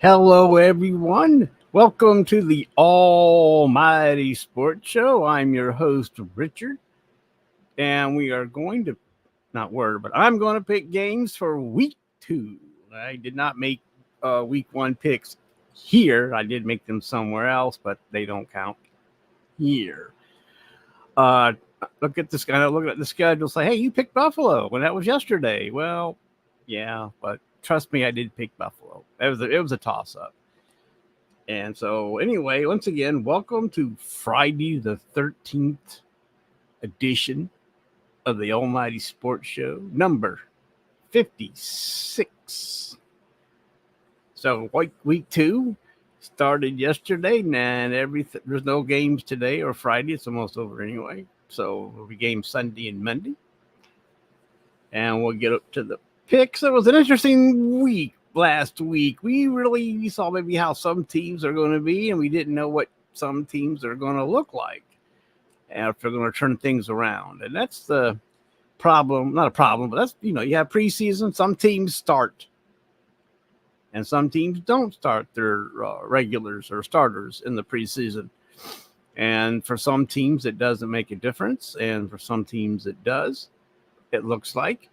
Hello, everyone. Welcome to the Almighty Sports Show. I'm your host, Richard, and we are going to, not word, but I'm going to pick games for week two. I did not make week one picks here. I did make them somewhere else, but they don't count here. Uh, look at this guy. Look at the schedule. Say, hey, you picked Buffalo when that was yesterday. Well, yeah, but trust me, I did pick Buffalo. It was a toss up. And so, anyway, once again, welcome to Friday the 13th edition of the Almighty Sports Show, number 56. So, week two started yesterday, and there's no games today or Friday. It's almost over anyway. So, we'll be games Sunday and Monday. And we'll get up to the picks. It was an interesting week last week. We saw maybe how some teams are going to be, and we didn't know what some teams are going to look like and if they're going to turn things around. And that's the problem. Not a problem, but that's, you have preseason. Some teams start, and some teams don't start their regulars or starters in the preseason. And for some teams, it doesn't make a difference. And for some teams, it does. It looks like.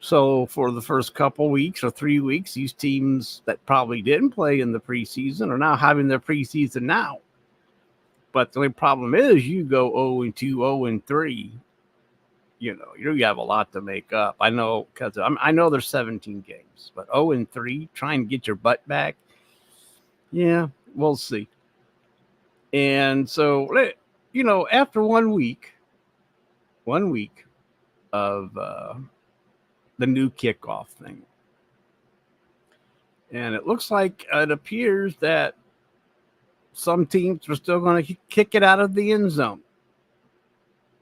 So for the first couple weeks or 3 weeks, these teams that probably didn't play in the preseason are now having their preseason now. But the only problem is you go 0-2, 0-3. You have a lot to make up. I know because I know there's 17 games, but 0-3, try and get your butt back. Yeah, we'll see. And so, after 1 week of the new kickoff thing. And it looks like it appears that some teams are still going to kick it out of the end zone.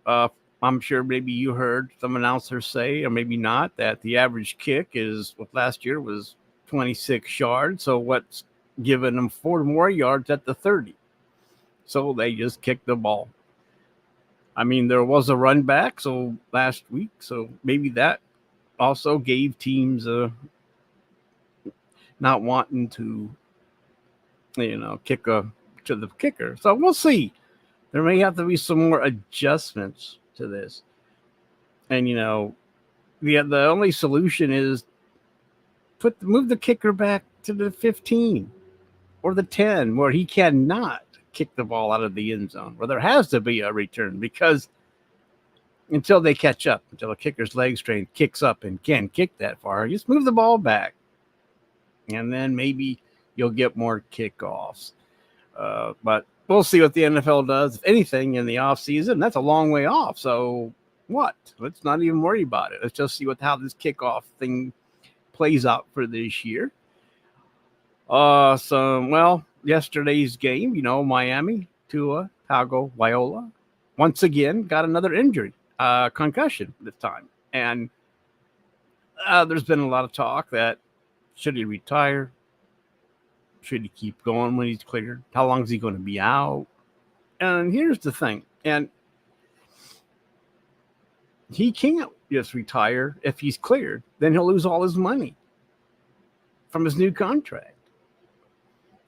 I'm sure maybe you heard some announcers say, or maybe not, that the average kick last year was 26 yards. So what's giving them 4 more yards at the 30? So they just kicked the ball. I mean, there was a run back last week, so maybe that also gave teams not wanting to, kick to the kicker. So we'll see. There may have to be some more adjustments to this. And, the only solution is move the kicker back to the 15 or the 10 where he cannot kick the ball out of the end zone, where there has to be a return, because until they catch up, until a kicker's leg strength kicks up and can kick that far, just move the ball back. And then maybe you'll get more kickoffs. But we'll see what the NFL does, if anything, in the offseason. That's a long way off. So what? Let's not even worry about it. Let's just see how this kickoff thing plays out for this year. Yesterday's game, Miami, Tua Tagovailoa, once again got another injury. Concussion this time. And there's been a lot of talk that should he retire? Should he keep going when he's cleared? How long is he going to be out? And here's the thing. And he can't just retire if he's cleared. Then he'll lose all his money from his new contract.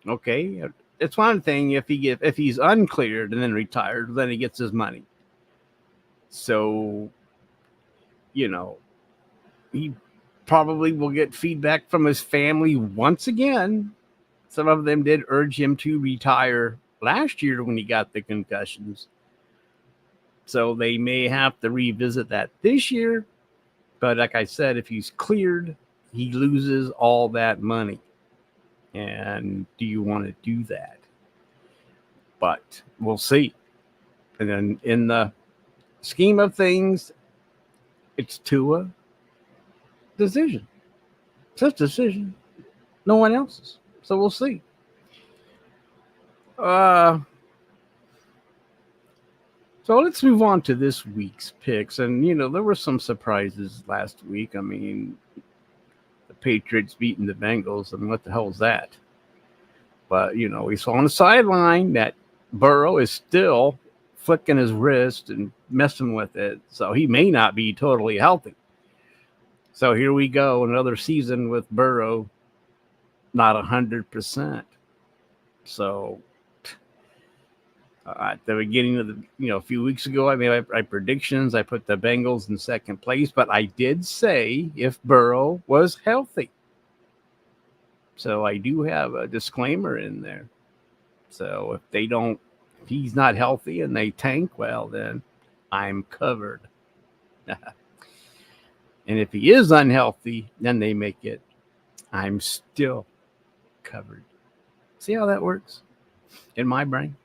Okay? It's one thing if he's uncleared and then retired, then he gets his money. So, he probably will get feedback from his family once again. Some of them did urge him to retire last year when he got the concussions. So they may have to revisit that this year. But like I said, if he's cleared, he loses all that money. And do you want to do that? But we'll see. And then in the scheme of things, it's Tua decision. It's his decision. No one else's. So we'll see. So let's move on to this week's picks. And, there were some surprises last week. I mean, the Patriots beating the Bengals. I mean, what the hell is that? But, we saw on the sideline that Burrow is still flicking his wrist and messing with it. So he may not be totally healthy. So here we go, another season with Burrow not 100%. So at the beginning of a few weeks ago, I made my predictions. I put the Bengals in second place, but I did say if Burrow was healthy. So I do have a disclaimer in there. So if he's not healthy and they tank, well, then I'm covered. And if he is unhealthy, then they make it. I'm still covered. See how that works in my brain?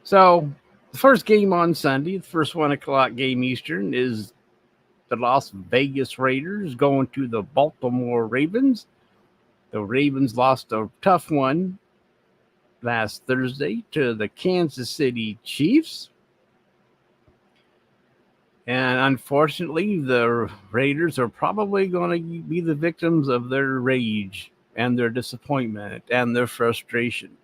So the first game on Sunday, the first 1:00 game Eastern, is the Las Vegas Raiders going to the Baltimore Ravens. The Ravens lost a tough one last Thursday to the Kansas City Chiefs. And unfortunately, the Raiders are probably going to be the victims of their rage and their disappointment and their frustration.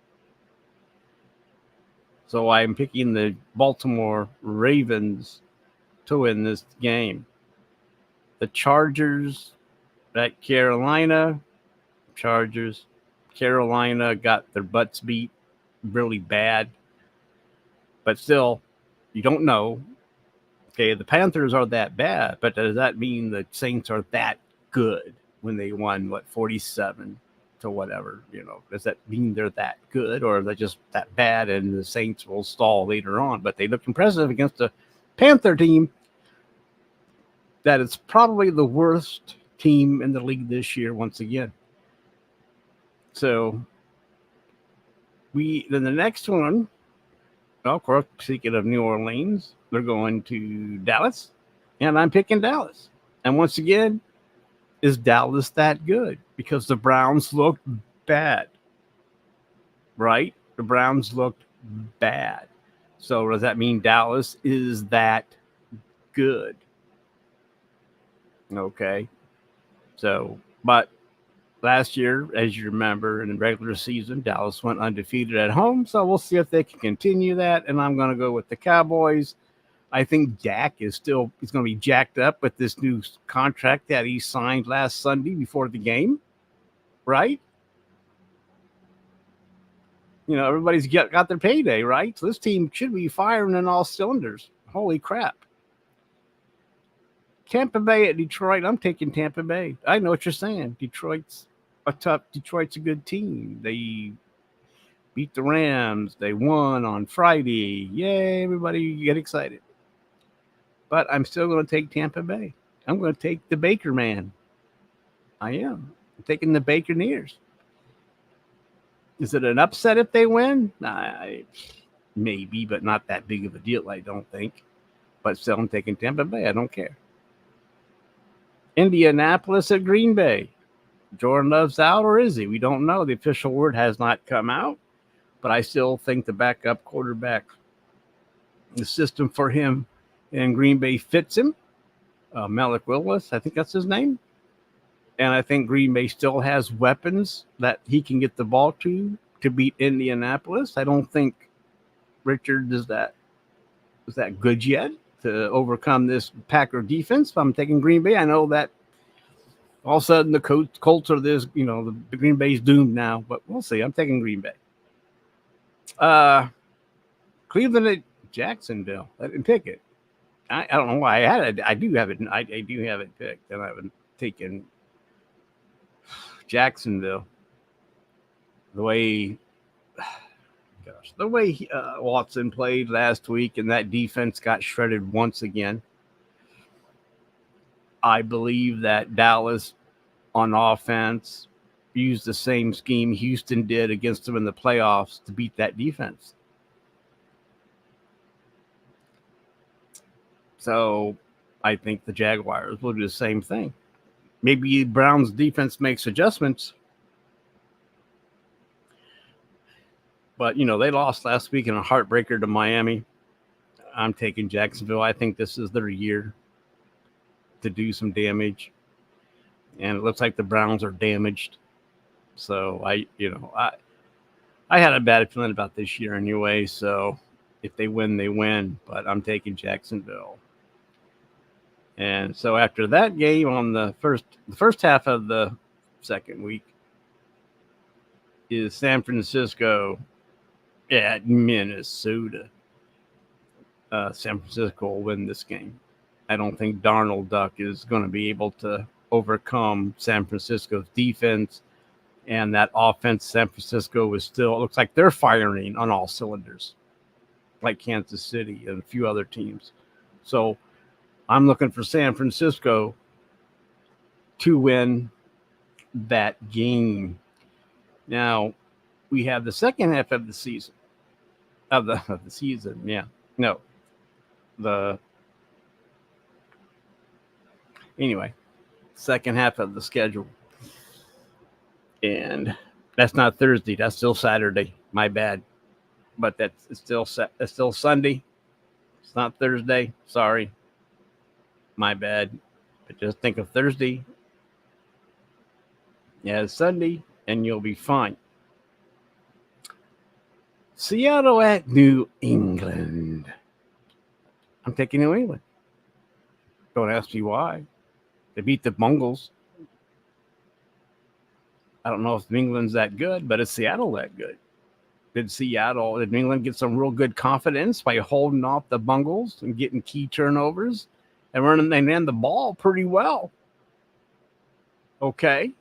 So I'm picking the Baltimore Ravens to win this game. The Chargers at Carolina. Carolina got their butts beat really bad. But still, you don't know. Okay, the Panthers are that bad, but does that mean the Saints are that good when they won, 47 to whatever? Does that mean they're that good, or are they just that bad and the Saints will stall later on? But they look impressive against a Panther team that is probably the worst team in the league this year once again. So then the next one, well, of course, speaking of New Orleans, they're going to Dallas, and I'm picking Dallas. And once again, is Dallas that good? Because the Browns looked bad, right? The Browns looked bad. So does that mean Dallas is that good? Okay. So, but last year, as you remember, in the regular season, Dallas went undefeated at home. So we'll see if they can continue that. And I'm going to go with the Cowboys. I think Dak he's going to be jacked up with this new contract that he signed last Sunday before the game, right? Everybody's got their payday, right? So this team should be firing in all cylinders. Holy crap. Tampa Bay at Detroit. I'm taking Tampa Bay. I know what you're saying. Detroit's a good team. They beat the Rams. They won on Friday. Yay, everybody get excited. But I'm still going to take Tampa Bay. I'm going to take the Baker man. I am. I'm taking the Baconeers. Is it an upset if they win? Maybe, but not that big of a deal, I don't think. But still, I'm taking Tampa Bay. I don't care. Indianapolis at Green Bay. Jordan Love's out, or is he? We don't know. The official word has not come out. But I still think the backup quarterback, the system for him in Green Bay fits him. Malik Willis, I think that's his name. And I think Green Bay still has weapons that he can get the ball to beat Indianapolis. I don't think Richard is that good yet to overcome this Packer defense. I'm taking Green Bay. I know that all of a sudden the Colts are this, the Green Bay's doomed now, but we'll see. I'm taking Green Bay. Cleveland at Jacksonville. I didn't pick it. I don't know why I had it. I do have it. I do have it picked, and I haven't taken Jacksonville. The way Watson played last week, and that defense got shredded once again. I believe that Dallas on offense used the same scheme Houston did against them in the playoffs to beat that defense. So I think the Jaguars will do the same thing. Maybe Brown's defense makes adjustments. But, they lost last week in a heartbreaker to Miami. I'm taking Jacksonville. I think this is their year to do some damage. And it looks like the Browns are damaged. So, I had a bad feeling about this year anyway. So, if they win, they win. But I'm taking Jacksonville. And so after that game on the first half of the second week, is San Francisco at Minnesota. San Francisco will win this game. I don't think Darnold Duck is going to be able to overcome San Francisco's defense, and that offense. San Francisco is still, it looks like they're firing on all cylinders, like Kansas City and a few other teams. So I'm looking for San Francisco to win that game. Now we have the second half of the season. Of the season, yeah. No. Anyway, second half of the schedule. And that's not Thursday, that's still Saturday. My bad. But it's still Sunday. It's not Thursday. Sorry. My bad. But just think of Thursday as Sunday and you'll be fine. Seattle at New England. I'm taking New England. Don't ask me why. They beat the Bungles. I don't know if New England's that good, but is Seattle that good? Did New England get some real good confidence by holding off the Bungles and getting key turnovers and they ran the ball pretty well? Okay.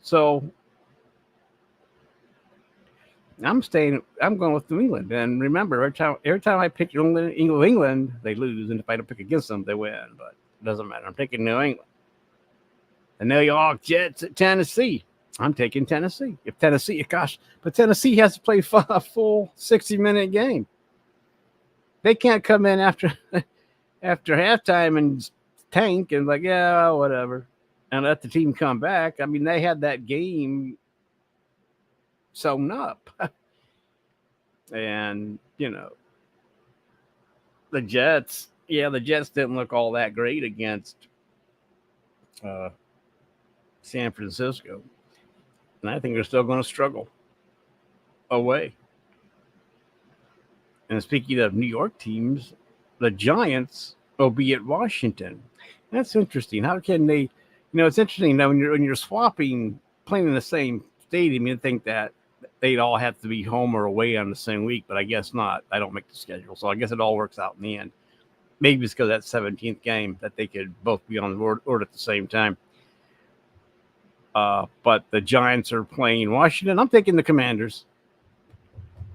So I'm going with New England. And remember, every time I pick England, they lose. And if I don't pick against them, they win. But it doesn't matter. I'm taking New England. The New York Jets at Tennessee. I'm taking Tennessee. But Tennessee has to play a full 60-minute game. They can't come in after halftime and tank and like, yeah, whatever, and let the team come back. I mean, they had that game sewn up. And, the Jets didn't look all that great against San Francisco. And I think they're still going to struggle away. And speaking of New York teams, the Giants will be at Washington. That's interesting. How can they, it's interesting now when you're swapping, playing in the same stadium, you'd think that they'd all have to be home or away on the same week, but I guess not. I don't make the schedule. So I guess it all works out in the end. Maybe it's because that 17th game that they could both be on the board at the same time. But the Giants are playing Washington. I'm taking the Commanders.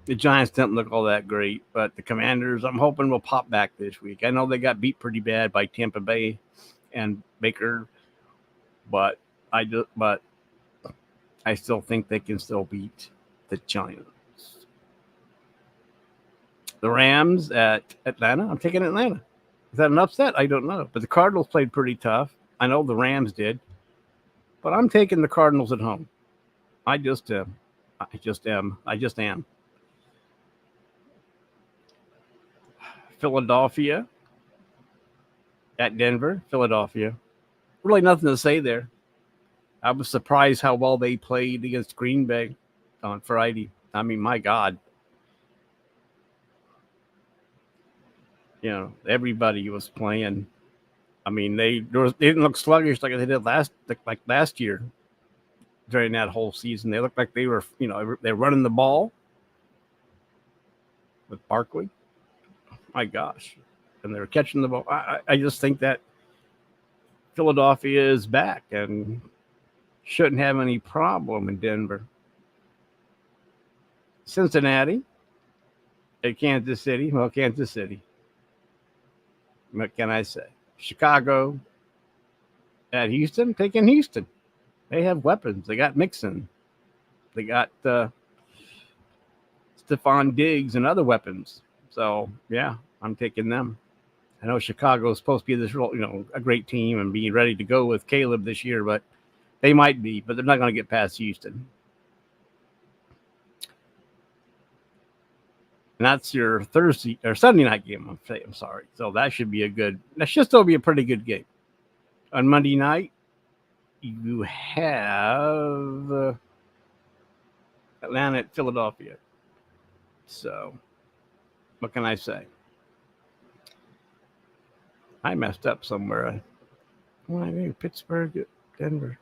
The Giants didn't look all that great, but the Commanders, I'm hoping, will pop back this week. I know they got beat pretty bad by Tampa Bay and Baker, but I still think they can still beat the Giants. The Rams at Atlanta. I'm taking Atlanta. Is that an upset? I don't know. But the Cardinals played pretty tough. I know the Rams did. But I'm taking the Cardinals at home. I just am. Philadelphia at Denver. Philadelphia. Really nothing to say there. I was surprised how well they played against Green Bay on Friday. I mean, my God. Everybody was playing. I mean, they didn't look sluggish like they did last year during that whole season. They looked like they were, they're running the ball with Barkley. My gosh. And they were catching the ball. I just think that Philadelphia is back and shouldn't have any problem in Denver. Cincinnati at Kansas City. Well, Kansas City. What can I say? Chicago at Houston. Taking Houston. They have weapons. They got Mixon. They got Stephon Diggs and other weapons. So, yeah, I'm taking them. I know Chicago is supposed to be this real, a great team and be ready to go with Caleb this year, but they might be, but they're not going to get past Houston. And that's your Thursday or Sunday night game. I'm sorry. So that should still be a pretty good game. On Monday night, you have Atlanta at Philadelphia. So what can I say? I messed up somewhere. Maybe Pittsburgh, Denver.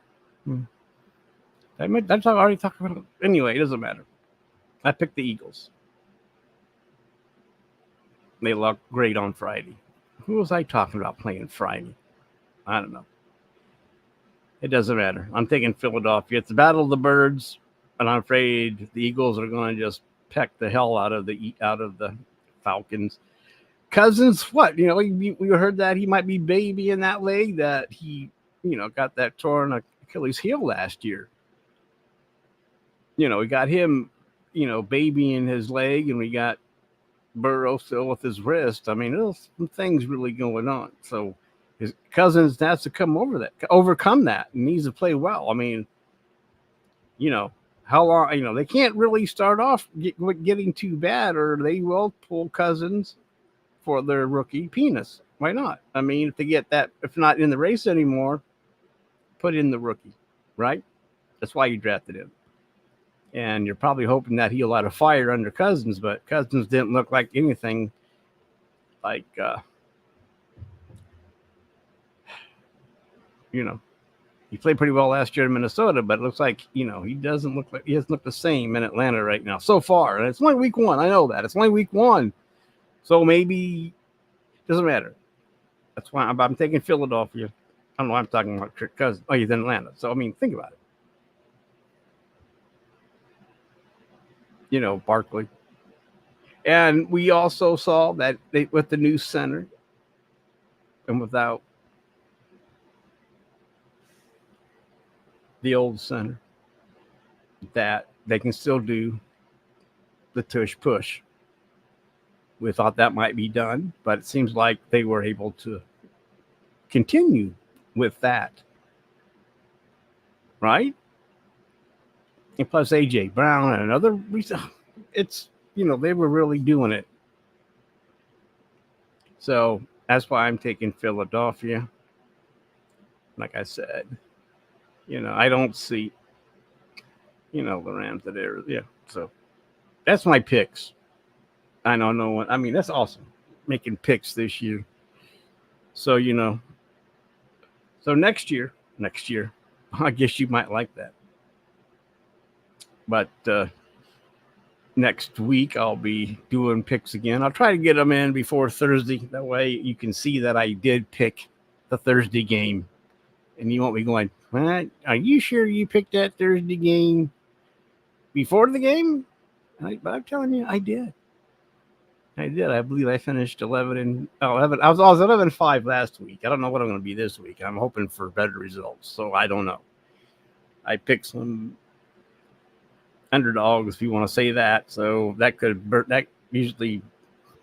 That's how I already talked about it. Anyway, it doesn't matter. I picked the Eagles. They looked great on Friday. Who was I talking about playing Friday? I don't know. It doesn't matter. I'm taking Philadelphia. It's the Battle of the Birds, and I'm afraid the Eagles are going to just peck the hell out of the Falcons. Cousins, what? We heard that he might be babying that leg that he, got that torn Achilles heel last year. We got him, babying his leg, and we got Burrow still with his wrist. I mean, there's some things really going on. So his Cousins has to overcome that, and needs to play well. I mean, how long? They can't really start off getting too bad, or they will pull Cousins for their rookie penis. Why not? I mean, if they get that, if not in the race anymore, put in the rookie, right? That's why you drafted him. And you're probably hoping that he'll light a fire under Cousins, but Cousins didn't look like anything like, he played pretty well last year in Minnesota, but it looks like, he doesn't look the same in Atlanta right now so far. And it's only week one. I know that. It's only week one. So maybe doesn't matter. That's why I'm taking Philadelphia. I don't know why I'm talking about Kirk Cousins. Oh, he's in Atlanta. So, I mean, think about it. Barkley. And we also saw that with the new center and without the old center, that they can still do the tush push. We thought that might be done, but it seems like they were able to continue with that. Right? And plus A.J. Brown and another reason. It's, they were really doing it. So that's why I'm taking Philadelphia. Like I said, I don't see, the Rams that are, yeah. So that's my picks. I know no one. I mean, that's awesome making picks this year. So, so next year, I guess you might like that. But next week, I'll be doing picks again. I'll try to get them in before Thursday. That way you can see that I did pick the Thursday game. And you won't be going, what? Are you sure you picked that Thursday game before the game? But I'm telling you, I did. I believe I finished 11. I was 11-5 last week. I don't know what I'm going to be this week. I'm hoping for better results. So I don't know. I picked some underdogs, if you want to say that. So that usually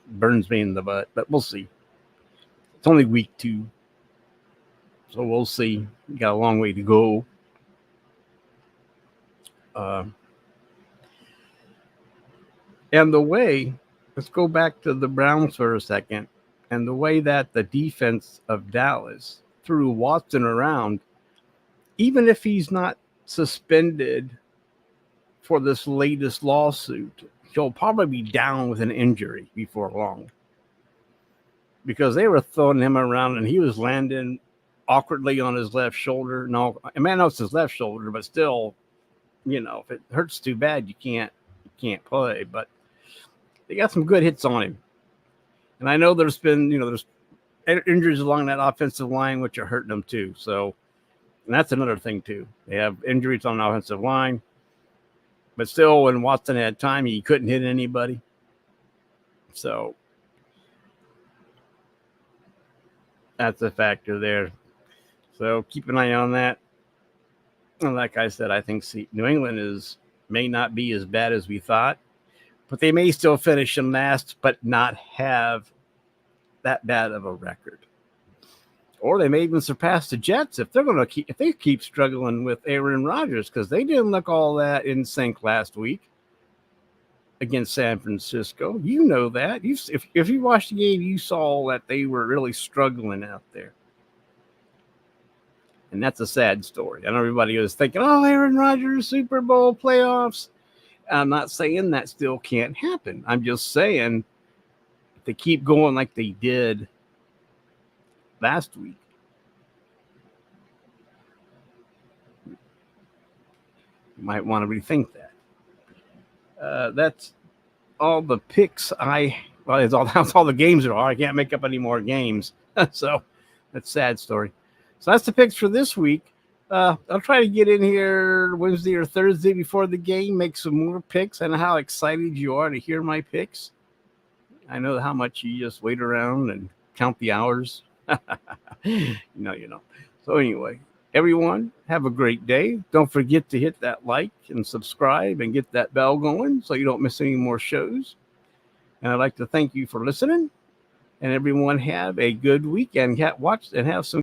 burns me in the butt, but we'll see. It's only week 2. So we'll see. We got a long way to go. And let's go back to the Browns for a second. And the way that the defense of Dallas threw Watson around, even if he's not suspended for this latest lawsuit, he'll probably be down with an injury before long. Because they were throwing him around and he was landing awkwardly on his left shoulder. No, I mean, it's his left shoulder, but still, if it hurts too bad, you can't play. But they got some good hits on him. And I know there's been, there's injuries along that offensive line, which are hurting them too. So, and that's another thing too. They have injuries on the offensive line. But still, when Watson had time, he couldn't hit anybody. So, that's a factor there. So, keep an eye on that. And like I said, I think New England may not be as bad as we thought. But they may still finish in last, but not have that bad of a record. Or they may even surpass the Jets if they keep struggling with Aaron Rodgers, because they didn't look all that in sync last week against San Francisco. You know that. If you watched the game, you saw that they were really struggling out there. And that's a sad story. I know everybody was thinking, oh, Aaron Rodgers, Super Bowl playoffs. I'm not saying that still can't happen. I'm just saying if they keep going like they did last week, You might want to rethink that. That's all the picks that's all the games there are. I can't make up any more games. So that's a sad story. So that's the picks for this week. I'll try to get in here Wednesday or Thursday before the game, make some more picks. I know how excited you are to hear my picks. I know how much you just wait around and count the hours. You know. So anyway, everyone, have a great day. Don't forget to hit that like and subscribe and get that bell going so you don't miss any more shows. And I'd like to thank you for listening. And everyone have a good weekend. Watch and have some